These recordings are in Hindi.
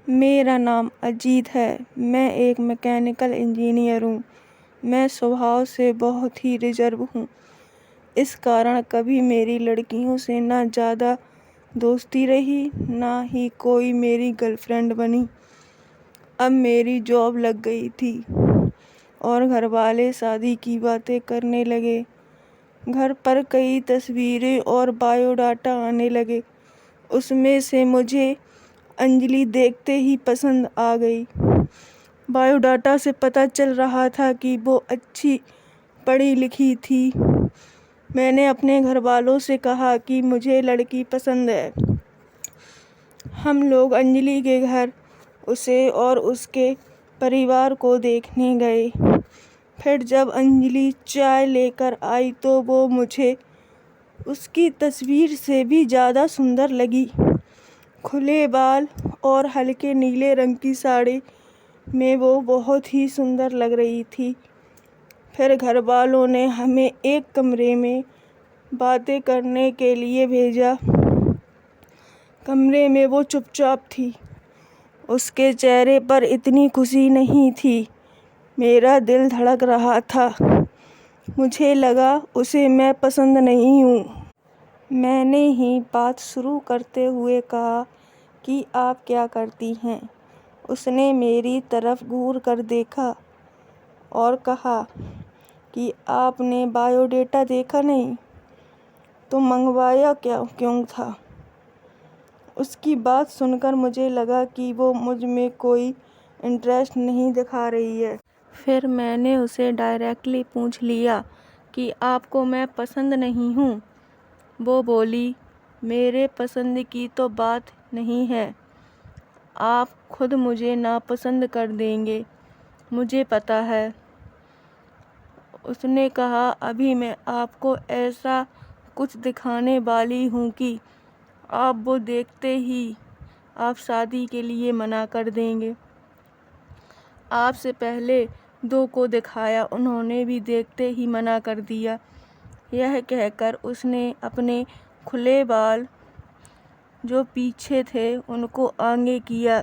मेरा नाम अजीत है। मैं एक मैकेनिकल इंजीनियर हूँ। मैं स्वभाव से बहुत ही रिजर्व हूँ। इस कारण कभी मेरी लड़कियों से ना ज़्यादा दोस्ती रही, ना ही कोई मेरी गर्लफ्रेंड बनी। अब मेरी जॉब लग गई थी और घर वाले शादी की बातें करने लगे। घर पर कई तस्वीरें और बायोडाटा आने लगे। उसमें से मुझे अंजलि देखते ही पसंद आ गई। बायोडाटा से पता चल रहा था कि वो अच्छी पढ़ी लिखी थी। मैंने अपने घर वालों से कहा कि मुझे लड़की पसंद है। हम लोग अंजलि के घर उसे और उसके परिवार को देखने गए। फिर जब अंजलि चाय लेकर आई तो वो मुझे उसकी तस्वीर से भी ज़्यादा सुंदर लगी। खुले बाल और हल्के नीले रंग की साड़ी में वो बहुत ही सुंदर लग रही थी। फिर घर वालों ने हमें एक कमरे में बातें करने के लिए भेजा। कमरे में वो चुपचाप थी। उसके चेहरे पर इतनी खुशी नहीं थी। मेरा दिल धड़क रहा था। मुझे लगा उसे मैं पसंद नहीं हूँ। मैंने ही बात शुरू करते हुए कहा कि आप क्या करती हैं? उसने मेरी तरफ घूर कर देखा और कहा कि आपने बायोडेटा देखा नहीं तो मंगवाया क्यों था? उसकी बात सुनकर मुझे लगा कि वो मुझ में कोई इंटरेस्ट नहीं दिखा रही है। फिर मैंने उसे डायरेक्टली पूछ लिया कि आपको मैं पसंद नहीं हूँ। वो बोली, मेरे पसंद की तो बात नहीं है। आप खुद मुझे नापसंद कर देंगे, मुझे पता है। उसने कहा, अभी मैं आपको ऐसा कुछ दिखाने वाली हूँ कि आप वो देखते ही आप शादी के लिए मना कर देंगे। आपसे पहले 2 को दिखाया, उन्होंने भी देखते ही मना कर दिया। यह कहकर उसने अपने खुले बाल जो पीछे थे उनको आगे किया।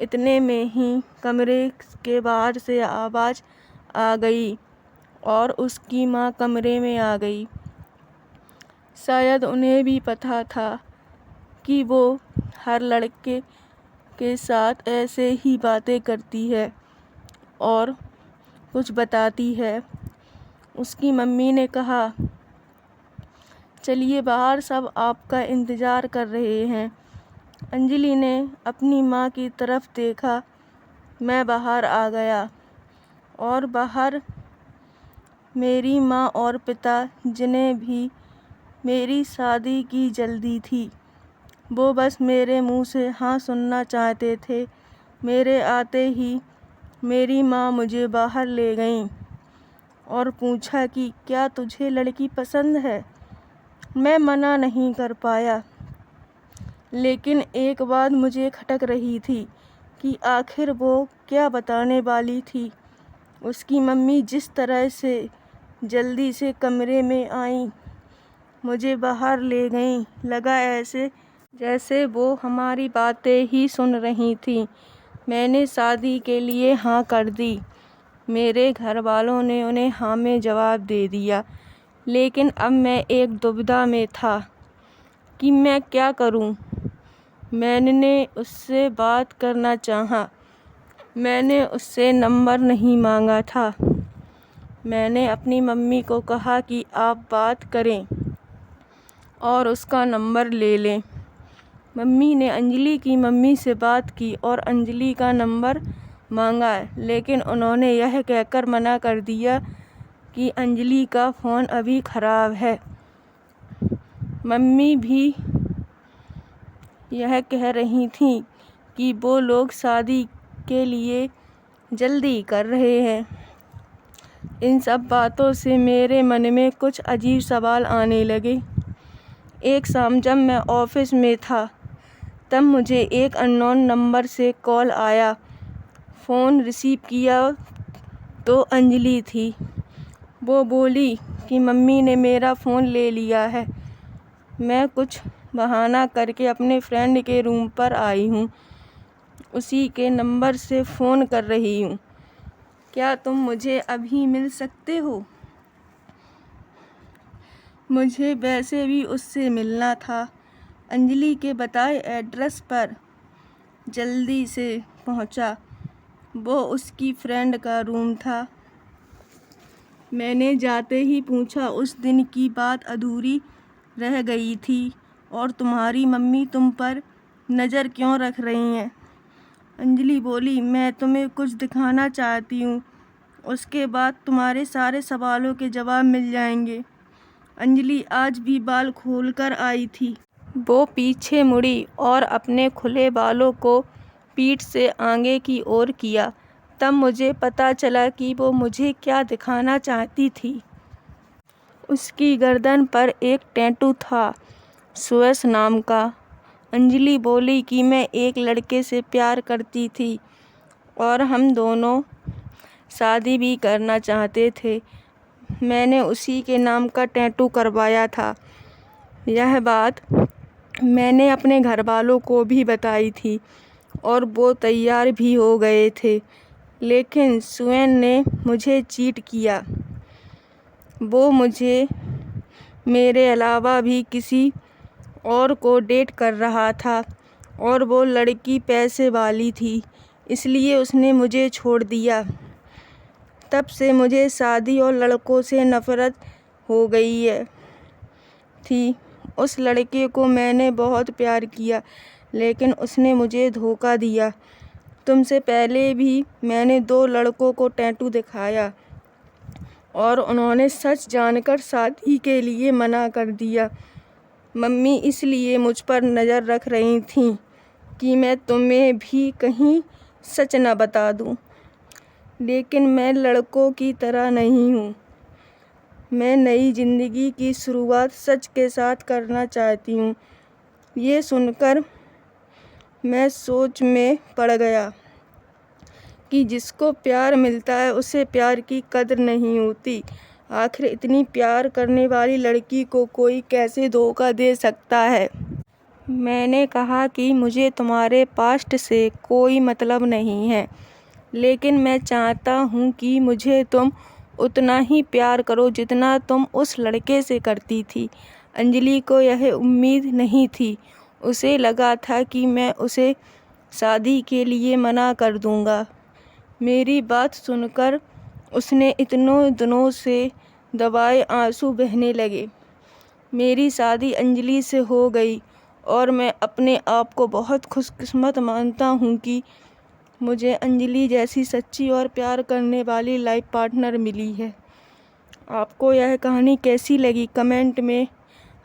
इतने में ही कमरे के बाहर से आवाज़ आ गई और उसकी माँ कमरे में आ गई। शायद उन्हें भी पता था कि वो हर लड़के के साथ ऐसे ही बातें करती है और कुछ बताती है। उसकी मम्मी ने कहा, चलिए बाहर, सब आपका इंतज़ार कर रहे हैं। अंजलि ने अपनी माँ की तरफ देखा। मैं बाहर आ गया और बाहर मेरी माँ और पिता, जिन्हें भी मेरी शादी की जल्दी थी, वो बस मेरे मुंह से हाँ सुनना चाहते थे। मेरे आते ही मेरी माँ मुझे बाहर ले गईं और पूछा कि क्या तुझे लड़की पसंद है? मैं मना नहीं कर पाया, लेकिन एक बात मुझे खटक रही थी कि आखिर वो क्या बताने वाली थी। उसकी मम्मी जिस तरह से जल्दी से कमरे में आई, मुझे बाहर ले गईं, लगा ऐसे जैसे वो हमारी बातें ही सुन रही थी। मैंने शादी के लिए हाँ कर दी। मेरे घर वालों ने उन्हें हाँ में जवाब दे दिया, लेकिन अब मैं एक दुविधा में था कि मैं क्या करूं। मैंने उससे बात करना चाहा। मैंने उससे नंबर नहीं मांगा था। मैंने अपनी मम्मी को कहा कि आप बात करें और उसका नंबर ले लें। मम्मी ने अंजलि की मम्मी से बात की और अंजलि का नंबर मांगा, लेकिन उन्होंने यह कहकर मना कर दिया कि अंजलि का फ़ोन अभी ख़राब है। मम्मी भी यह कह रही थी कि वो लोग शादी के लिए जल्दी कर रहे हैं। इन सब बातों से मेरे मन में कुछ अजीब सवाल आने लगे। एक शाम जब मैं ऑफिस में था, तब मुझे एक अननोन नंबर से कॉल आया। फ़ोन रिसीव किया तो अंजलि थी। वो बोली कि मम्मी ने मेरा फ़ोन ले लिया है। मैं कुछ बहाना करके अपने फ्रेंड के रूम पर आई हूँ उसी के नंबर से फ़ोन कर रही हूँ। क्या तुम मुझे अभी मिल सकते हो? मुझे वैसे भी उससे मिलना था। अंजलि के बताए एड्रेस पर जल्दी से पहुंचा। वो उसकी फ्रेंड का रूम था। मैंने जाते ही पूछा, उस दिन की बात अधूरी रह गई थी और तुम्हारी मम्मी तुम पर नज़र क्यों रख रही हैं? अंजलि बोली, मैं तुम्हें कुछ दिखाना चाहती हूँ, उसके बाद तुम्हारे सारे सवालों के जवाब मिल जाएंगे। अंजलि आज भी बाल खोलकर आई थी। वो पीछे मुड़ी और अपने खुले बालों को पीठ से आगे की ओर किया। तब मुझे पता चला कि वो मुझे क्या दिखाना चाहती थी। उसकी गर्दन पर एक टैटू था, सुयश नाम का। अंजलि बोली कि मैं एक लड़के से प्यार करती थी और हम दोनों शादी भी करना चाहते थे। मैंने उसी के नाम का टैटू करवाया था। यह बात मैंने अपने घर वालों को भी बताई थी और वो तैयार भी हो गए थे, लेकिन सुयन ने मुझे चीट किया। वो मुझे मेरे अलावा भी किसी और को डेट कर रहा था और वो लड़की पैसे वाली थी, इसलिए उसने मुझे छोड़ दिया। तब से मुझे शादी और लड़कों से नफ़रत हो गई थी। उस लड़के को मैंने बहुत प्यार किया, लेकिन उसने मुझे धोखा दिया। तुमसे पहले भी मैंने 2 लड़कों को टैटू दिखाया और उन्होंने सच जानकर शादी के लिए मना कर दिया। मम्मी इसलिए मुझ पर नज़र रख रही थीं कि मैं तुम्हें भी कहीं सच न बता दूं। लेकिन मैं लड़कों की तरह नहीं हूँ। मैं नई ज़िंदगी की शुरुआत सच के साथ करना चाहती हूँ। ये सुनकर मैं सोच में पड़ गया कि जिसको प्यार मिलता है उसे प्यार की कदर नहीं होती। आखिर इतनी प्यार करने वाली लड़की को कोई कैसे धोखा दे सकता है? मैंने कहा कि मुझे तुम्हारे पास्ट से कोई मतलब नहीं है, लेकिन मैं चाहता हूँ कि मुझे तुम उतना ही प्यार करो जितना तुम उस लड़के से करती थी। अंजलि को यह उम्मीद नहीं थी। उसे लगा था कि मैं उसे शादी के लिए मना कर दूँगा। मेरी बात सुनकर उसने इतनों दिनों से दबाए आंसू बहने लगे। मेरी शादी अंजलि से हो गई और मैं अपने आप को बहुत खुशकिस्मत मानता हूँ कि मुझे अंजलि जैसी सच्ची और प्यार करने वाली लाइफ पार्टनर मिली है। आपको यह कहानी कैसी लगी कमेंट में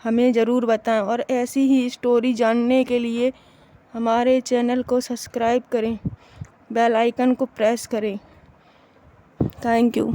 हमें ज़रूर बताएं और ऐसी ही स्टोरी जानने के लिए हमारे चैनल को सब्सक्राइब करें, बेल आइकन को प्रेस करें। Thank you.